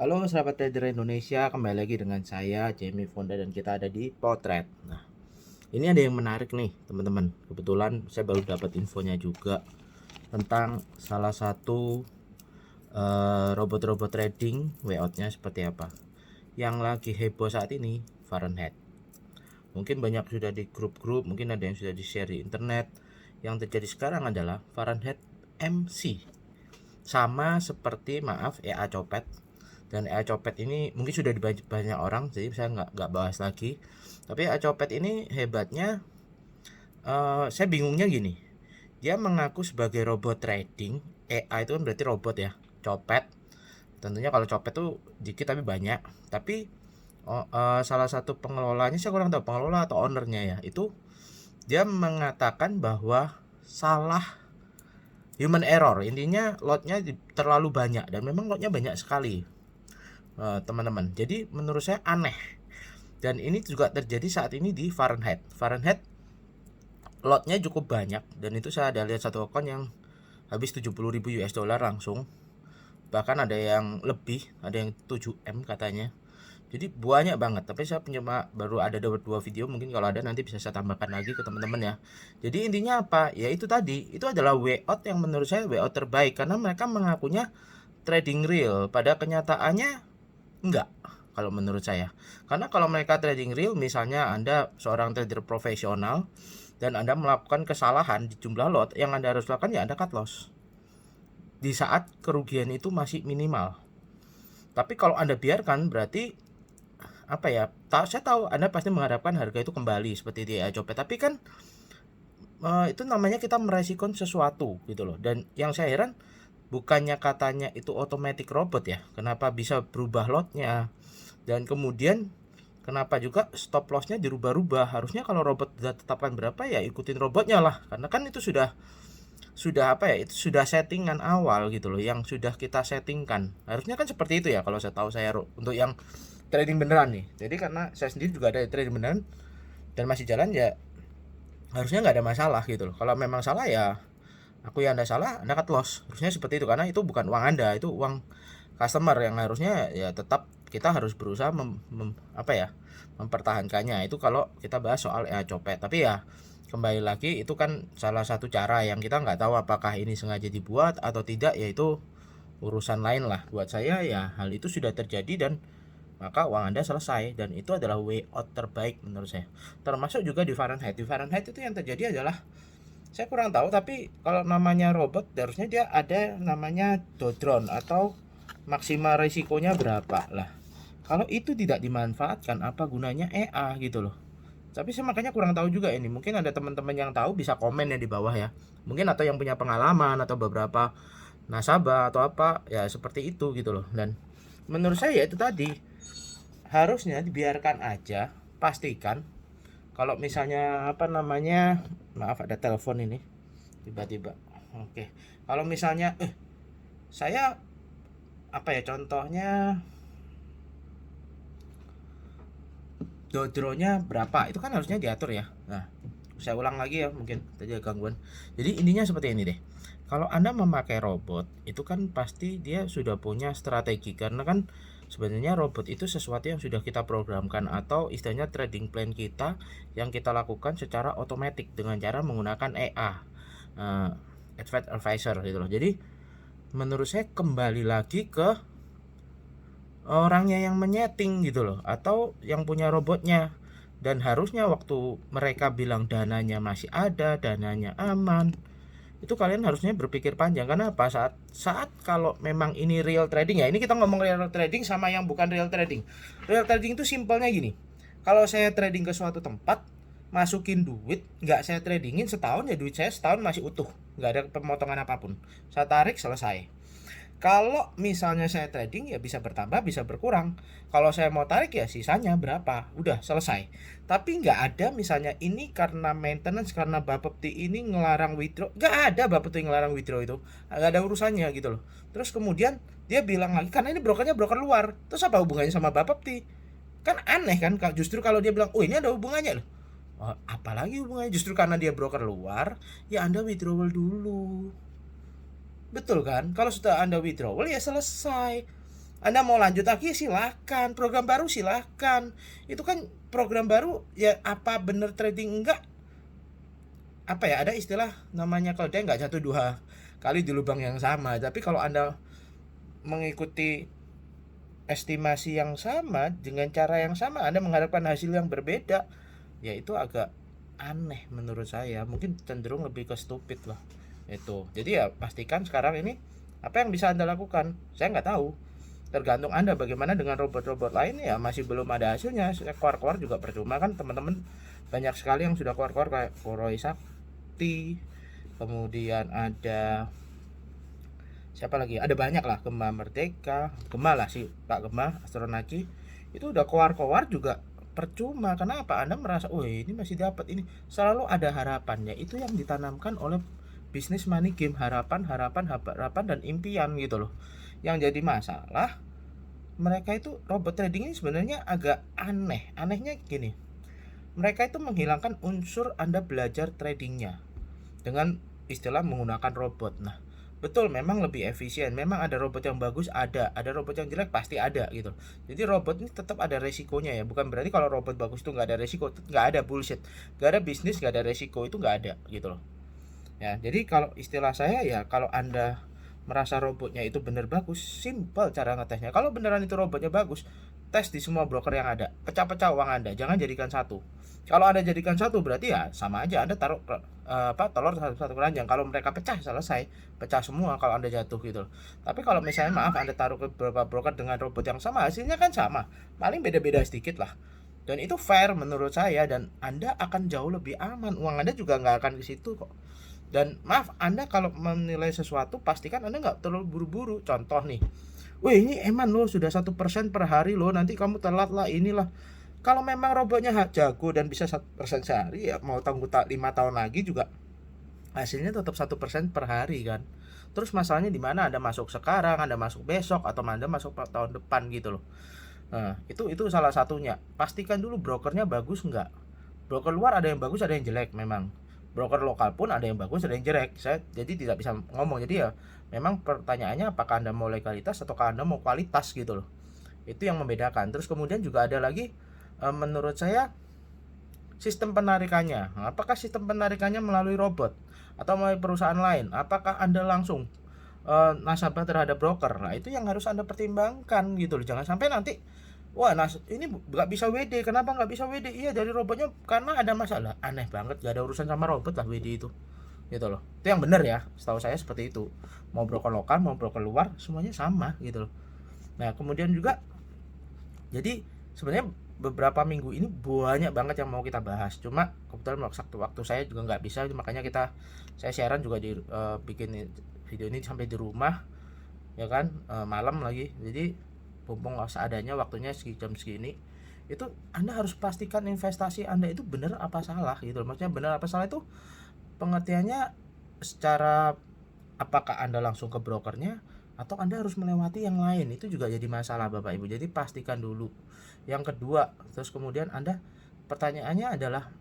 Halo sahabat trader Indonesia, kembali lagi dengan saya Jamie Fonda dan kita ada di Potret. Nah, ini ada yang menarik nih teman-teman. Kebetulan saya baru dapat infonya juga tentang salah satu robot-robot trading layoutnya seperti apa. Yang lagi heboh saat ini Fahrenheit. Mungkin banyak sudah di grup-grup, mungkin ada yang sudah di share di internet. Yang terjadi sekarang adalah Fahrenheit MC. Sama seperti EA Copet. Dan EA Copet ini mungkin sudah dibaca banyak orang, jadi saya nggak bahas lagi. Tapi EA Copet ini hebatnya, saya bingungnya gini. Dia mengaku sebagai robot trading. EA itu kan berarti robot ya. Copet, tentunya kalau Copet tuh dikit tapi banyak. Tapi salah satu pengelolanya, saya kurang tahu pengelola atau ownernya ya, itu dia mengatakan bahwa salah human error. Intinya lotnya terlalu banyak, dan memang lotnya banyak sekali teman-teman. Jadi menurut saya aneh, dan ini juga terjadi saat ini di Fahrenheit lotnya cukup banyak, dan itu saya ada lihat satu akun yang habis 70.000 US dollar langsung, bahkan ada yang lebih, ada yang 7M katanya. Jadi banyak banget, tapi saya punya baru ada dua video, mungkin kalau ada nanti bisa saya tambahkan lagi ke teman-teman ya. Jadi intinya apa? Ya itu tadi, itu adalah way out yang menurut saya way out terbaik, karena mereka mengakunya trading real, pada kenyataannya enggak kalau menurut saya. Karena kalau mereka trading real, misalnya Anda seorang trader profesional dan Anda melakukan kesalahan di jumlah lot, yang Anda harus lakukan ya Anda cut loss di saat kerugian itu masih minimal. Tapi kalau Anda biarkan, berarti apa ya, saya tahu Anda pasti mengharapkan harga itu kembali seperti di Copet, tapi kan itu namanya kita meresikon sesuatu gitu loh. Dan yang saya heran, bukannya katanya itu automatic robot ya, kenapa bisa berubah lotnya, dan kemudian kenapa juga stop lossnya dirubah-rubah? Harusnya kalau robot sudah tetapkan berapa ya ikutin robotnya lah, karena kan itu sudah apa ya, itu sudah settingan awal gitu loh, yang sudah kita settingkan. Harusnya kan seperti itu ya kalau saya tahu saya, untuk yang trading beneran nih. Jadi karena saya sendiri juga ada trading beneran dan masih jalan ya, harusnya nggak ada masalah gitu loh. Kalau memang salah ya aku yang Anda salah, Anda cut loss. Harusnya seperti itu, karena itu bukan uang Anda, itu uang customer yang harusnya ya tetap kita harus berusaha mempertahankannya. Itu kalau kita bahas soal Copet. Tapi ya kembali lagi, itu kan salah satu cara yang kita nggak tahu apakah ini sengaja dibuat atau tidak, yaitu urusan lain lah. Buat saya ya hal itu sudah terjadi, dan maka uang Anda selesai, dan itu adalah way out terbaik menurut saya. Termasuk juga di Fahrenheit. Di Fahrenheit itu yang terjadi adalah, saya kurang tahu, tapi kalau namanya robot harusnya dia ada namanya dodron atau maksimal risikonya berapa lah. Kalau itu tidak dimanfaatkan, apa gunanya EA gitu loh. Tapi saya makanya kurang tahu juga ini. Mungkin ada teman-teman yang tahu bisa komen ya di bawah ya. Mungkin atau yang punya pengalaman atau beberapa nasabah atau apa ya seperti itu gitu loh. Dan menurut saya itu tadi, harusnya dibiarkan aja. Pastikan kalau misalnya maaf ada telepon ini tiba-tiba. Oke. Kalau misalnya saya contohnya dodronya berapa, itu kan harusnya diatur ya. Nah, saya ulang lagi ya, mungkin tadi ada gangguan. Jadi intinya seperti ini deh. Kalau Anda memakai robot, itu kan pasti dia sudah punya strategi, karena kan sebenarnya robot itu sesuatu yang sudah kita programkan, atau istilahnya trading plan kita yang kita lakukan secara otomatis dengan cara menggunakan EA, Advanced Advisor gitu loh. Jadi menurut saya kembali lagi ke orangnya yang menyeting gitu loh, atau yang punya robotnya. Dan harusnya waktu mereka bilang dananya masih ada, dananya aman, itu kalian harusnya berpikir panjang. Karena apa, saat kalau memang ini real trading ya, ini kita ngomong real trading sama yang bukan real trading. Real trading itu simpelnya gini, kalau saya trading ke suatu tempat, masukin duit, nggak saya tradingin setahun ya, duit saya setahun masih utuh, nggak ada pemotongan apapun, saya tarik selesai. Kalau misalnya saya trading ya bisa bertambah bisa berkurang. Kalau saya mau tarik ya sisanya berapa, udah selesai. Tapi nggak ada misalnya ini karena maintenance, karena Bapepti ini ngelarang withdraw. Nggak ada Bapepti ngelarang withdraw, itu nggak ada urusannya gitu loh. Terus kemudian dia bilang lagi karena ini brokernya broker luar. Terus apa hubungannya sama Bapepti? Kan aneh kan. Justru kalau dia bilang oh ini ada hubungannya loh, oh, apalagi hubungannya, justru karena dia broker luar ya Anda withdrawal dulu. Betul kan? Kalau sudah Anda withdrawal ya selesai. Anda mau lanjut lagi silahkan, program baru silahkan. Itu kan program baru ya, apa bener trading enggak, apa ya, ada istilah namanya kalau dia nggak jatuh 2 kali di lubang yang sama. Tapi kalau Anda mengikuti estimasi yang sama dengan cara yang sama, Anda mengharapkan hasil yang berbeda, ya itu agak aneh menurut saya. Mungkin cenderung lebih ke stupid lah itu. Jadi ya pastikan sekarang ini apa yang bisa Anda lakukan, saya nggak tahu, tergantung Anda. Bagaimana dengan robot-robot lain ya, masih belum ada hasilnya. Keluar-keluar juga percuma kan teman-teman. Banyak sekali yang sudah keluar-keluar kayak Koroi Sakti, kemudian ada siapa lagi, ada banyak lah, Gema Merdeka, Gema lah si Pak Gema Astronaci, itu udah keluar-keluar juga percuma. Kenapa Anda merasa oh ini masih dapat ini? Selalu ada harapannya, itu yang ditanamkan oleh bisnis money game. Harapan, harapan, harapan, dan impian gitu loh. Yang jadi masalah mereka itu, robot trading ini sebenarnya agak aneh. Anehnya gini, mereka itu menghilangkan unsur Anda belajar tradingnya dengan istilah menggunakan robot. Nah, betul, memang lebih efisien. Memang ada robot yang bagus, ada robot yang jelek, pasti ada gitu. Jadi robot ini tetap ada resikonya ya. Bukan berarti kalau robot bagus itu nggak ada resiko, nggak ada, bullshit. Nggak ada bisnis nggak ada resiko, itu nggak ada gitu loh. Ya, jadi kalau istilah saya ya, kalau Anda merasa robotnya itu bener bagus, simple cara ngetesnya. Kalau beneran itu robotnya bagus, tes di semua broker yang ada, pecah-pecah uang Anda, jangan jadikan satu. Kalau Anda jadikan satu berarti ya sama aja, Anda taruh telur satu keranjang. Kalau mereka pecah, selesai, pecah semua kalau Anda jatuh gitu. Tapi kalau misalnya maaf Anda taruh ke beberapa broker dengan robot yang sama, hasilnya kan sama, paling beda-beda sedikit lah. Dan itu fair menurut saya, dan Anda akan jauh lebih aman. Uang Anda juga nggak akan ke situ kok. Dan maaf, Anda kalau menilai sesuatu pastikan Anda nggak terlalu buru-buru. Contoh nih, wih ini eman loh, sudah 1% per hari loh, nanti kamu telat lah inilah. Kalau memang robotnya jago dan bisa 1% sehari, ya mau tunggu 5 tahun lagi juga hasilnya tetap 1% per hari kan. Terus masalahnya di mana Anda masuk sekarang, Anda masuk besok, atau Anda masuk tahun depan gitu loh. Nah, itu salah satunya. Pastikan dulu brokernya bagus nggak. Broker luar ada yang bagus, ada yang jelek memang. Broker lokal pun ada yang bagus, ada yang jelek. Saya jadi tidak bisa ngomong. Jadi ya memang pertanyaannya apakah Anda mau legalitas ataukah Anda mau kualitas gitu loh. Itu yang membedakan. Terus kemudian juga ada lagi menurut saya sistem penarikannya. Apakah sistem penarikannya melalui robot atau melalui perusahaan lain? Apakah Anda langsung nasabah terhadap broker? Nah, itu yang harus Anda pertimbangkan gitu loh. Jangan sampai nanti wah, ini nggak bisa WD. Kenapa nggak bisa WD? Iya, dari robotnya karena ada masalah. Aneh banget, nggak ada urusan sama robot lah WD itu. Gitu loh. Itu yang benar ya, setahu saya seperti itu. Mau broker lokal, mau broker luar, semuanya sama gitu loh. Nah, kemudian juga, jadi sebenarnya beberapa minggu ini banyak banget yang mau kita bahas. Cuma kebetulan waktu saya juga nggak bisa, makanya saya siaran juga bikin video ini sampai di rumah, ya kan, malam lagi. Jadi mumpung seadanya waktunya jam segini, itu Anda harus pastikan investasi Anda itu benar apa salah gitu. Maksudnya benar apa salah itu pengertiannya secara apakah Anda langsung ke brokernya atau Anda harus melewati yang lain. Itu juga jadi masalah Bapak Ibu. Jadi pastikan dulu. Yang kedua, terus kemudian Anda, pertanyaannya adalah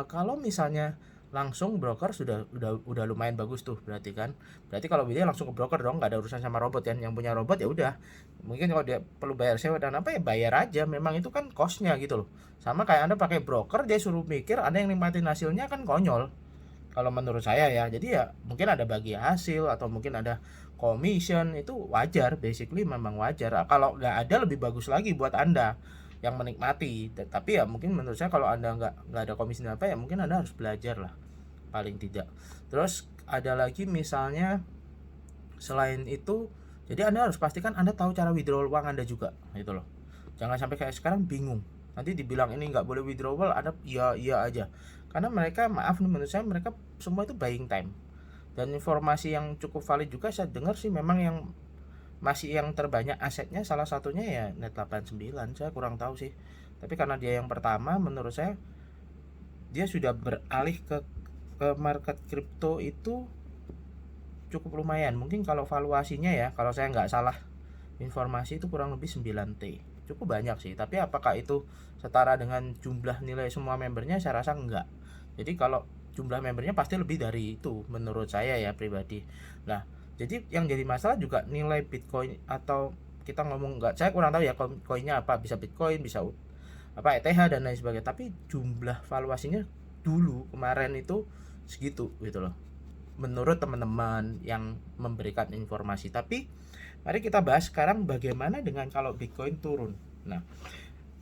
kalau misalnya langsung broker udah lumayan bagus tuh, berarti kalau dia langsung ke broker dong, nggak ada urusan sama robot kan. Yang punya robot ya udah, mungkin kalau dia perlu bayar sewa dan apa ya bayar aja, memang itu kan costnya gitu loh. Sama kayak Anda pakai broker, dia suruh mikir, Anda yang nikmatin hasilnya, kan konyol kalau menurut saya ya. Jadi ya mungkin ada bagi hasil atau mungkin ada commission, itu wajar, basically memang wajar. Kalau nggak ada lebih bagus lagi buat Anda yang menikmati. Tapi ya mungkin menurut saya kalau Anda nggak ada komisi apa ya, mungkin Anda harus belajar lah paling tidak. Terus ada lagi misalnya selain itu, jadi Anda harus pastikan Anda tahu cara withdrawal uang Anda juga gitu loh. Jangan sampai kayak sekarang bingung, nanti dibilang ini nggak boleh withdrawal, Anda iya aja. Karena mereka, maaf nih, menurut saya mereka semua itu buying time. Dan informasi yang cukup valid juga saya dengar sih, memang yang masih yang terbanyak asetnya salah satunya ya Net89. Saya kurang tahu sih, tapi karena dia yang pertama, menurut saya dia sudah beralih ke market kripto itu cukup lumayan. Mungkin kalau valuasinya ya, kalau saya nggak salah informasi itu kurang lebih 9T, cukup banyak sih. Tapi apakah itu setara dengan jumlah nilai semua membernya? Saya rasa enggak. Jadi kalau jumlah membernya pasti lebih dari itu menurut saya ya pribadi. Nah, jadi yang jadi masalah juga nilai Bitcoin atau kita ngomong, nggak, saya kurang tahu ya koinnya apa, bisa Bitcoin, bisa apa ETH dan lain sebagainya, tapi jumlah valuasinya dulu kemarin itu segitu gitu loh menurut teman-teman yang memberikan informasi. Tapi mari kita bahas sekarang bagaimana dengan kalau Bitcoin turun. Nah,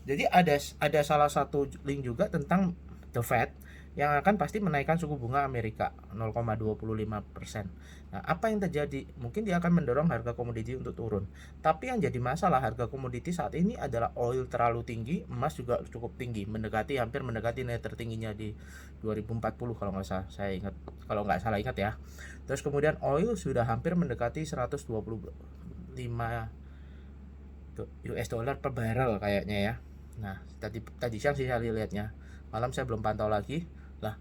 jadi ada salah satu link juga tentang The Fed yang akan pasti menaikkan suku bunga Amerika 0,25%. Nah, apa yang terjadi? Mungkin dia akan mendorong harga komoditi untuk turun. Tapi yang jadi masalah harga komoditi saat ini adalah oil terlalu tinggi, emas juga cukup tinggi, hampir mendekati nilai tertingginya di 2040 kalau nggak salah, kalau nggak salah ingat ya. Terus kemudian oil sudah hampir mendekati 125 US dollar per barrel kayaknya ya. Nah, tadi siang sih saya lihatnya. Malam saya belum pantau lagi. Lah,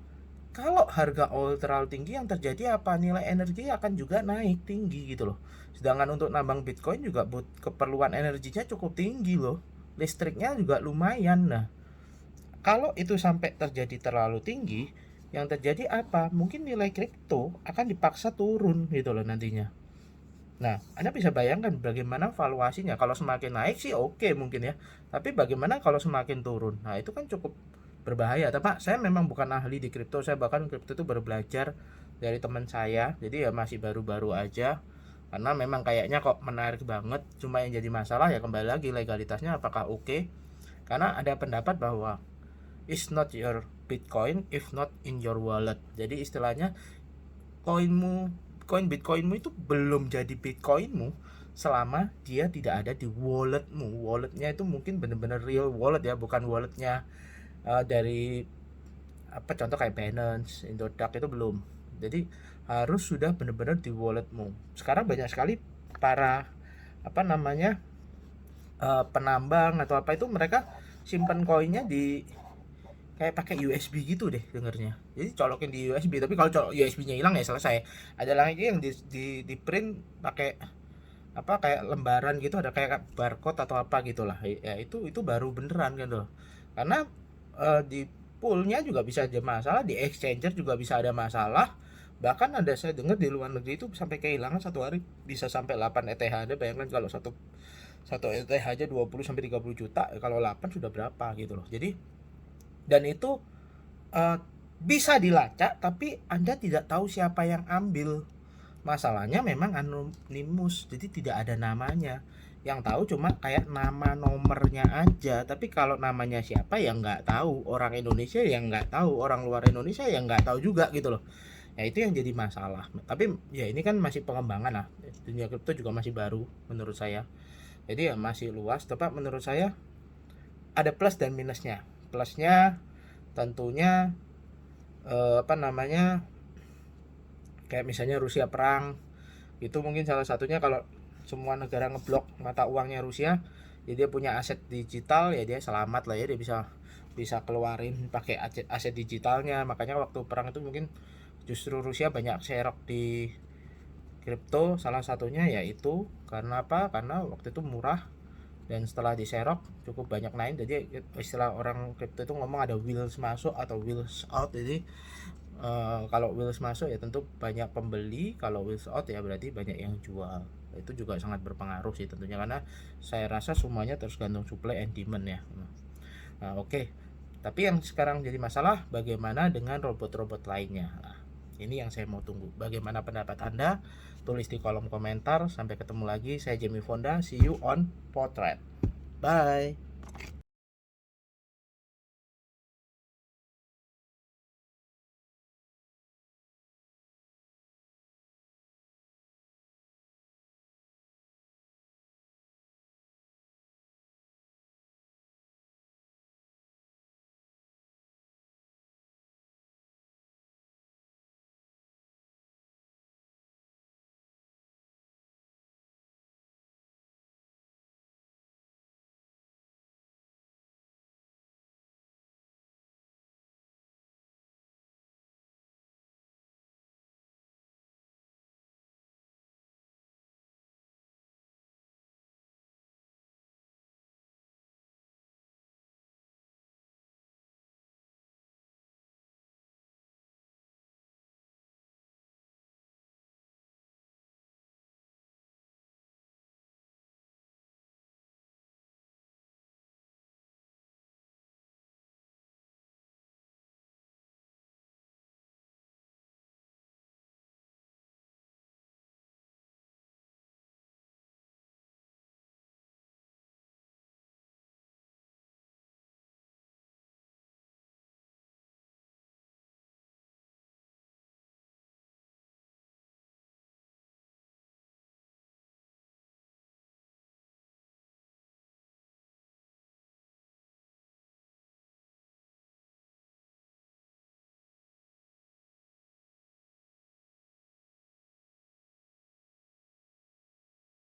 kalau harga oil terlalu tinggi yang terjadi apa? Nilai energi akan juga naik tinggi gitu loh. Sedangkan untuk nambang Bitcoin juga keperluan energinya cukup tinggi loh. Listriknya juga lumayan. Nah, kalau itu sampai terjadi terlalu tinggi, yang terjadi apa? Mungkin nilai kripto akan dipaksa turun gitu loh nantinya. Nah, Anda bisa bayangkan bagaimana valuasinya. Kalau semakin naik sih oke mungkin ya. Tapi bagaimana kalau semakin turun? Nah, itu kan cukup berbahaya. Tapi saya memang bukan ahli di kripto. Saya bahkan kripto itu baru belajar dari teman saya. Jadi ya masih baru-baru aja. Karena memang kayaknya kok menarik banget. Cuma yang jadi masalah ya kembali lagi legalitasnya apakah oke. Karena ada pendapat bahwa it's not your Bitcoin if not in your wallet. Jadi istilahnya koin Bitcoinmu itu belum jadi Bitcoinmu selama dia tidak ada di walletmu. Walletnya itu mungkin benar-benar real wallet ya, bukan walletnya dari apa contoh kayak Binance, Indodax itu belum. Jadi harus sudah benar-benar di walletmu. Sekarang banyak sekali para apa namanya penambang atau apa itu mereka simpan koinnya di kayak pakai USB gitu deh dengernya. Jadi colokin di USB, tapi kalau USB-nya hilang ya selesai. Ada lagi yang di print pakai apa kayak lembaran gitu, ada kayak barcode atau apa gitulah. Ya itu baru beneran kan loh. Karena di poolnya juga bisa ada masalah, di exchanger juga bisa ada masalah. Bahkan ada saya dengar di luar negeri itu sampai kehilangan satu hari bisa sampai 8 ETH. Ada bayangkan kalau satu ETH aja 20 sampai 30 juta, kalau 8 sudah berapa gitu loh. Jadi dan itu bisa dilacak tapi Anda tidak tahu siapa yang ambil. Masalahnya memang anonimus, jadi tidak ada namanya. Yang tahu cuma kayak nama nomornya aja, tapi kalau namanya siapa ya nggak tahu. Orang Indonesia yang nggak tahu, orang luar Indonesia yang nggak tahu juga gitu loh. Ya itu yang jadi masalah. Tapi ya ini kan masih pengembangan lah, dunia kripto juga masih baru menurut saya, jadi ya masih luas. Tapi menurut saya ada plus dan minusnya. Plusnya tentunya apa namanya kayak misalnya Rusia perang itu mungkin salah satunya. Kalau semua negara ngeblok mata uangnya Rusia, ya dia punya aset digital, ya dia selamat lah ya, dia bisa keluarin pakai aset digitalnya. Makanya waktu perang itu mungkin justru Rusia banyak serok di kripto, salah satunya yaitu karena apa? Karena waktu itu murah dan setelah diserok cukup banyak naik. Jadi istilah orang kripto itu ngomong ada wheels masuk atau wheels out. Jadi kalau wheels masuk ya tentu banyak pembeli, kalau wheels out ya berarti banyak yang jual. Itu juga sangat berpengaruh sih tentunya, karena saya rasa semuanya tergantung supply and demand ya. Nah, oke. Tapi yang sekarang jadi masalah bagaimana dengan robot-robot lainnya. Nah, ini yang saya mau tunggu. Bagaimana pendapat Anda? Tulis di kolom komentar. Sampai ketemu lagi. Saya Jamie Fonda. See you on Potret. Bye.